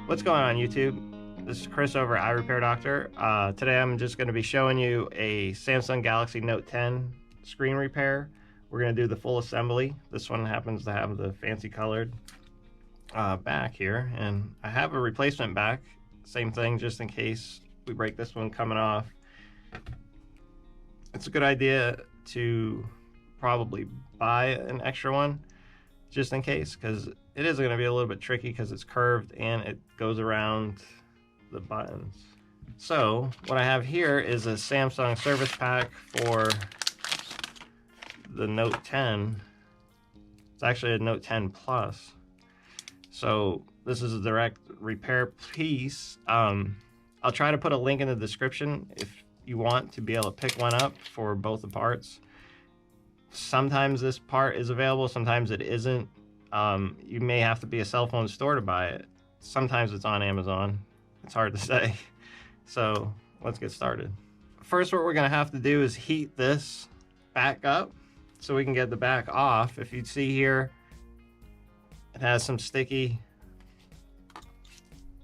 What's going on, YouTube? This is Chris over at iRepairDr. Today I'm just going to be showing you a Samsung Galaxy Note 10 screen repair. We're going to do the full assembly. This one happens to have the fancy colored back here, and I have a replacement back. Same thing, just in case we break this one coming off. It's a good idea to probably buy an extra one just in case, because it is going to be a little bit tricky because it's curved and it goes around the buttons. So what I have here is a Samsung service pack for the Note 10. It's actually a Note 10 Plus. So this is a direct repair piece. I'll try to put a link in the description if you want to be able to pick one up for both the parts. Sometimes this part is available, sometimes it isn't. You may have to be a cell phone store to buy it. Sometimes it's on Amazon. It's hard to say. So let's get started. First, what we're gonna have to do is heat this back up so we can get the back off. If you see here, it has some sticky,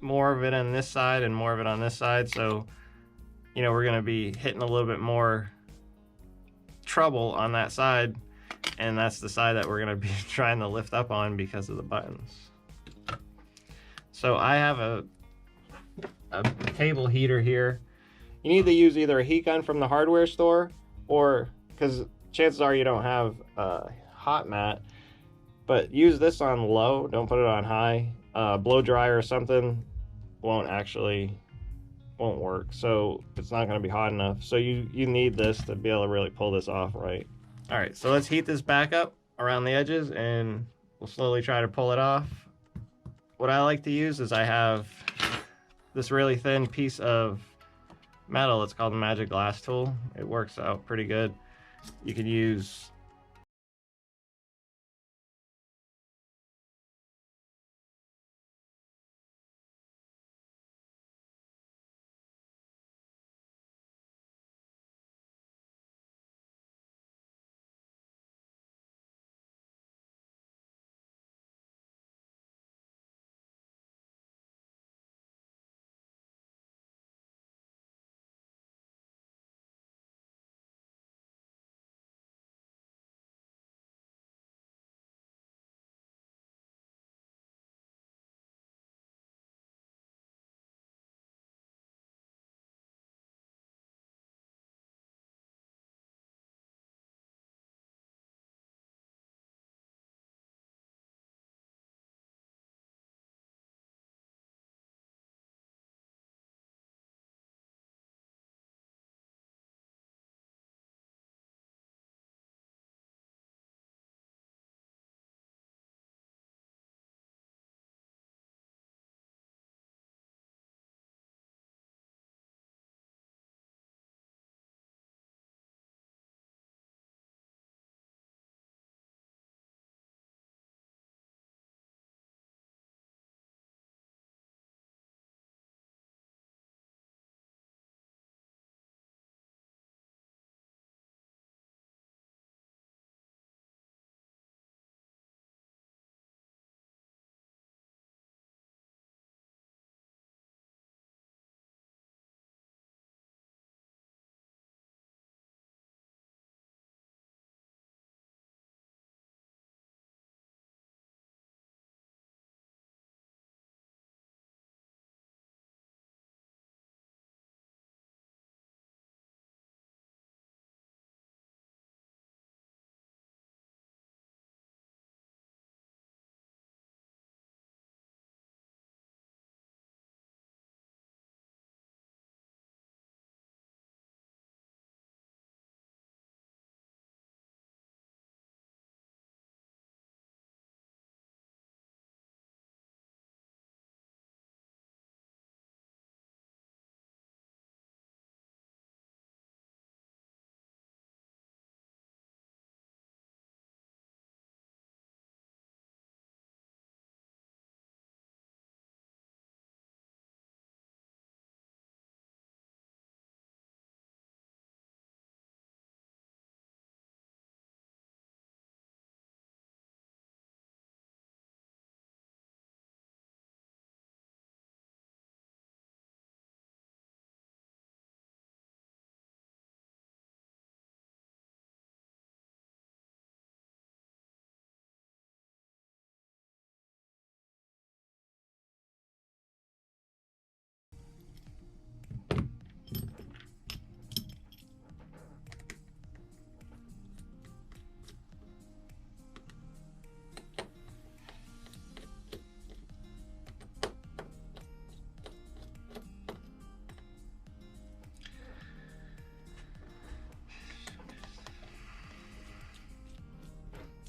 more of it on this side and more of it on this side. So, you know, we're gonna be hitting a little bit more trouble on that side, and that's the side that we're going to be trying to lift up on because of the buttons. So I have a table heater here. You need to use either a heat gun from the hardware store, or because chances are you don't have a hot mat, but use this on low, don't put it on high. Blow dryer or something won't work, so it's not going to be hot enough. So you need this to be able to really pull this off right. All right, so let's heat this back up around the edges and we'll slowly try to pull it off. What I like to use is I have this really thin piece of metal. It's called a magic glass tool. It works out pretty good. You can use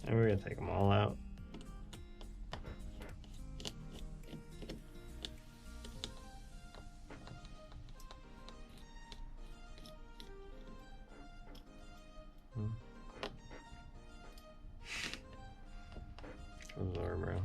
And we're gonna take them all out. Those are brown.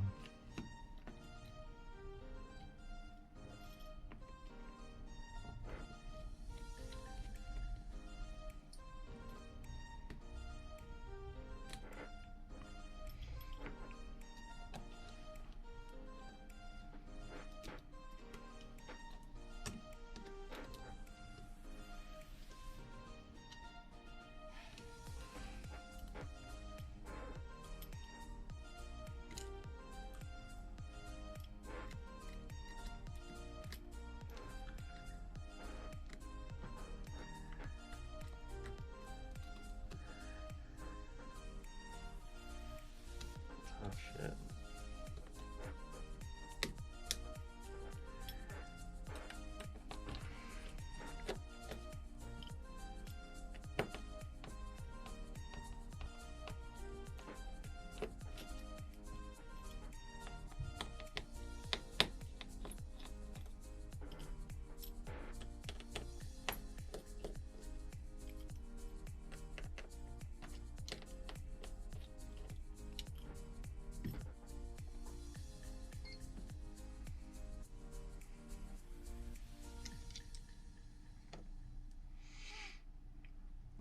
Oh shit.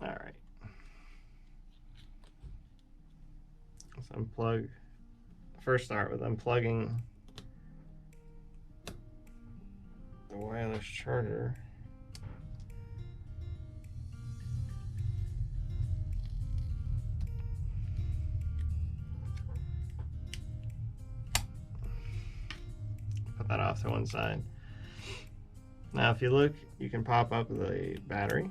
All right. Let's unplug. First, start with unplugging the wireless charger. Put that off to one side. Now, if you look, you can pop up the battery.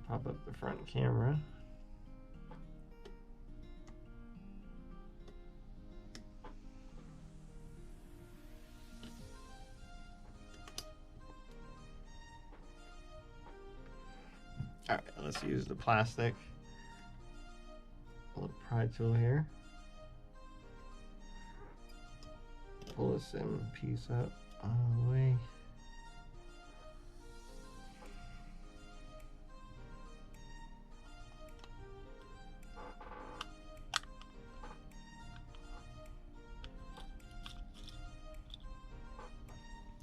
Pop up the front camera. All right, let's use the plastic little pry tool here. Pull this in piece up all the way.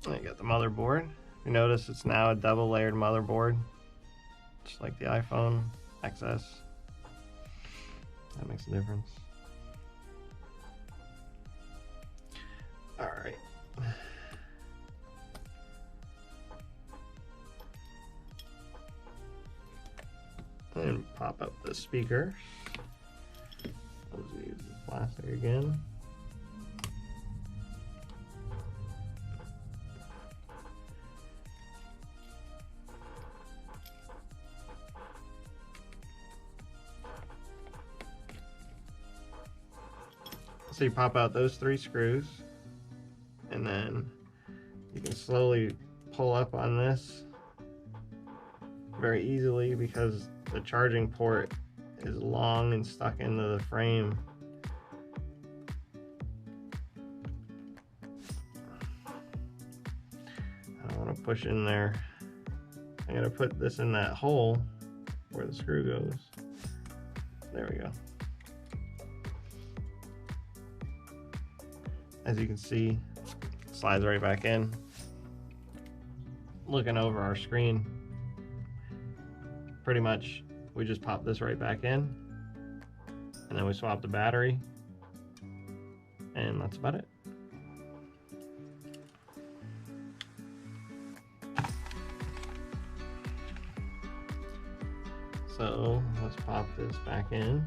I got the motherboard. You notice it's now a double layered motherboard, just like the iPhone XS. That makes a difference. All right. And pop up the speaker. Let's use the plastic again. So you pop out those 3 screws, and then you can slowly pull up on this very easily because the charging port is long and stuck into the frame. I don't want to push in there. I'm going to put this in that hole where the screw goes. There we go. As you can see, it slides right back in. Looking over our screen, pretty much we just pop this right back in, and then we swap the battery, and that's about it. So let's pop this back in.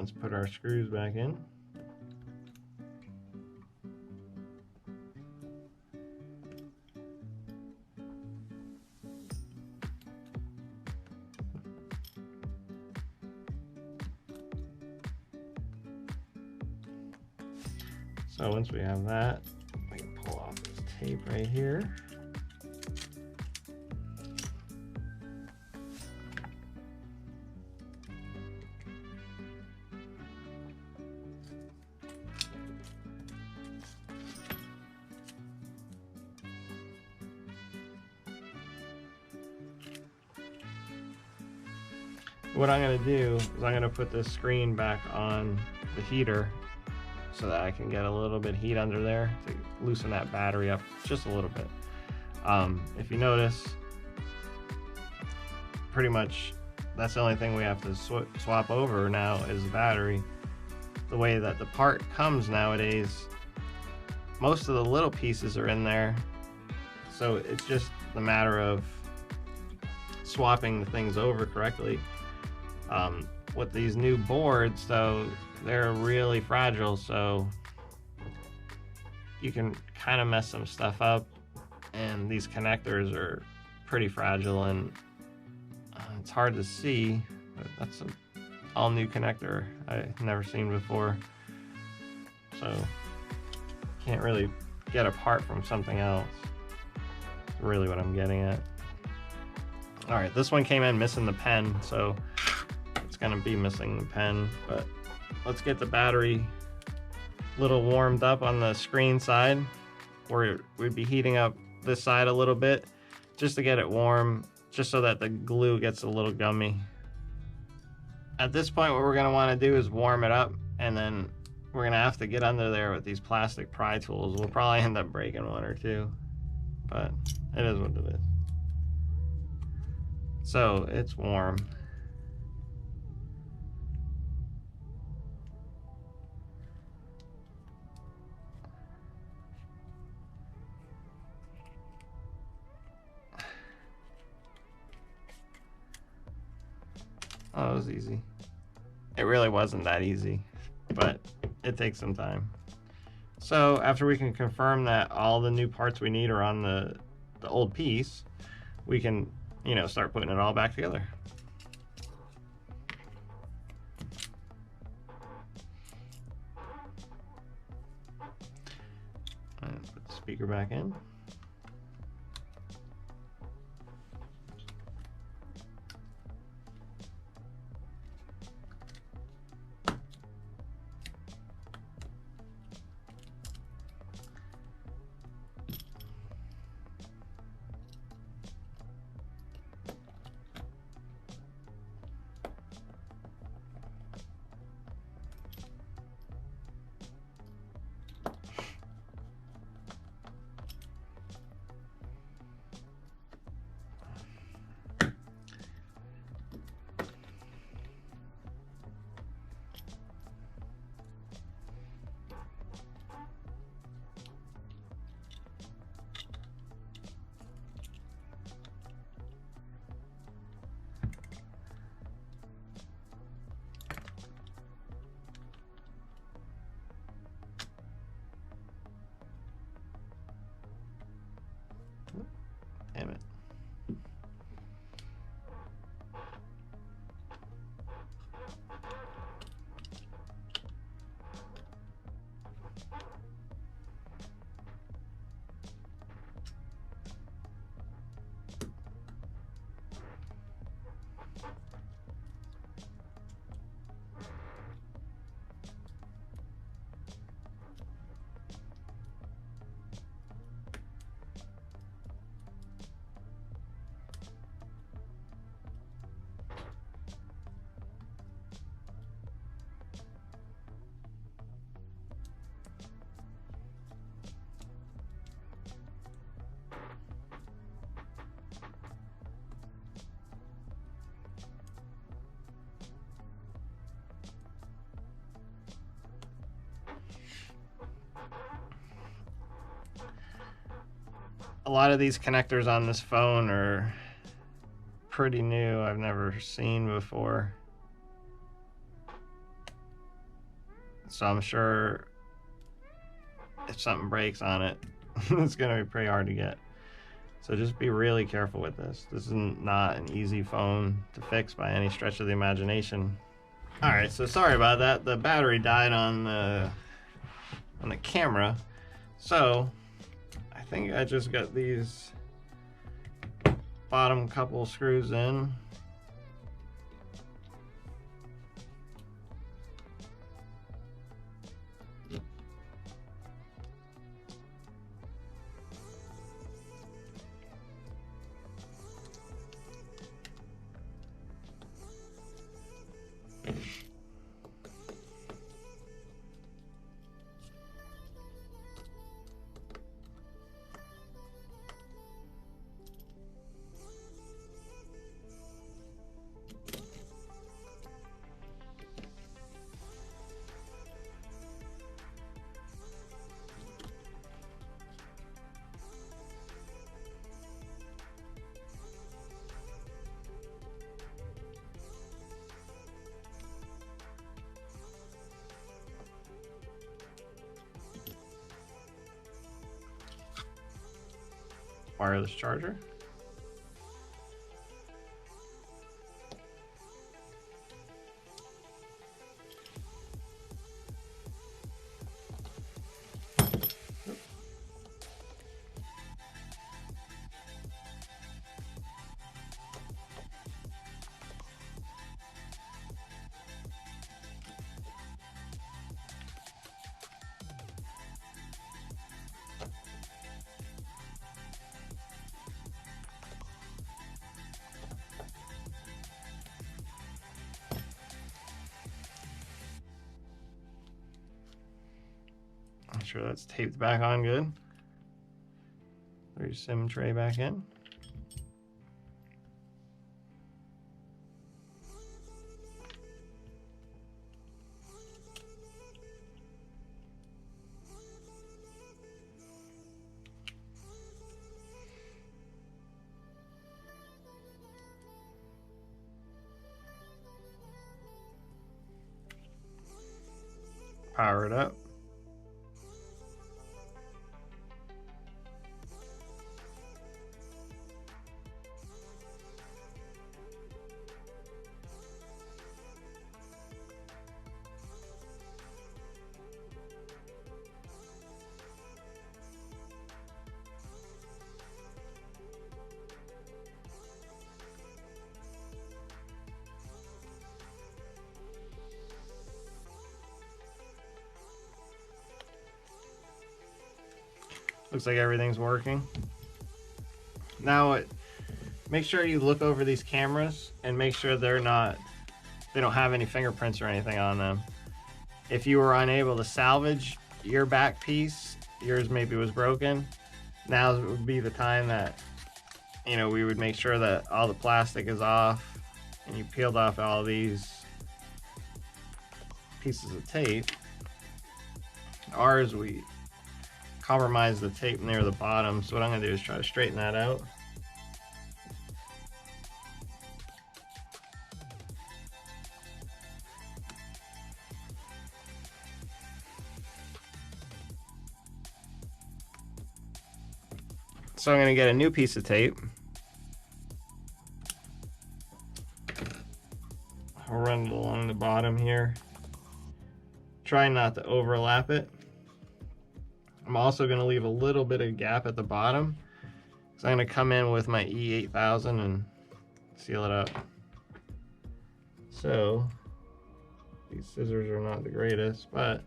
Let's put our screws back in. So once we have that, we can pull off this tape right here. What I'm going to do is I'm going to put this screen back on the heater so that I can get a little bit of heat under there to loosen that battery up just a little bit. If you notice, pretty much that's the only thing we have to swap over now is the battery. The way that the part comes nowadays, most of the little pieces are in there, so it's just a matter of swapping the things over correctly. With these new boards though, they're really fragile, so you can kind of mess some stuff up, and these connectors are pretty fragile, and it's hard to see, but that's an all new connector I've never seen before, so can't really get apart from something else. That's really what I'm getting at. All right, this one came in missing the pen, so it's gonna be missing the pen, but let's get the battery a little warmed up on the screen side, where we'd be heating up this side a little bit just to get it warm, just so that the glue gets a little gummy. At this point, what we're gonna wanna do is warm it up, and then we're gonna have to get under there with these plastic pry tools. We'll probably end up breaking one or two, but it is what it is. So it's warm. Oh, it was easy. It really wasn't that easy, but it takes some time. So after we can confirm that all the new parts we need are on the old piece, we can, you know, start putting it all back together. And put the speaker back in. Damn it. A lot of these connectors on this phone are pretty new. I've never seen before. So I'm sure if something breaks on it, it's going to be pretty hard to get. So just be really careful with this. This is not an easy phone to fix by any stretch of the imagination. Alright, so sorry about that. The battery died on the camera. So I think I just got these bottom couple screws in. Wireless charger. Make sure that's taped back on good. Throw your SIM tray back in. Power it up. Looks like everything's working. Now, make sure you look over these cameras and make sure they don't have any fingerprints or anything on them. If you were unable to salvage your back piece, yours maybe was broken, now would be the time that, you know, we would make sure that all the plastic is off and you peeled off all these pieces of tape. Ours, we compromise the tape near the bottom, so what I'm going to do is try to straighten that out. So I'm going to get a new piece of tape. I'll run it along the bottom here. Try not to overlap it. I'm also going to leave a little bit of gap at the bottom. So I'm going to come in with my E8000 and seal it up. So these scissors are not the greatest, but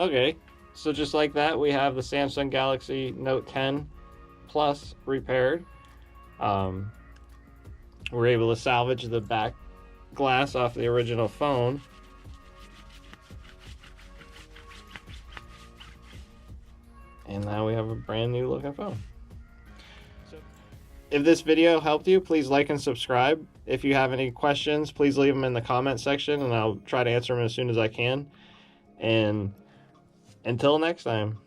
okay, so just like that, we have the Samsung Galaxy Note 10 Plus repaired. We're able to salvage the back glass off the original phone. And now we have a brand new looking phone. If this video helped you, please like and subscribe. If you have any questions, please leave them in the comment section and I'll try to answer them as soon as I can. And until next time.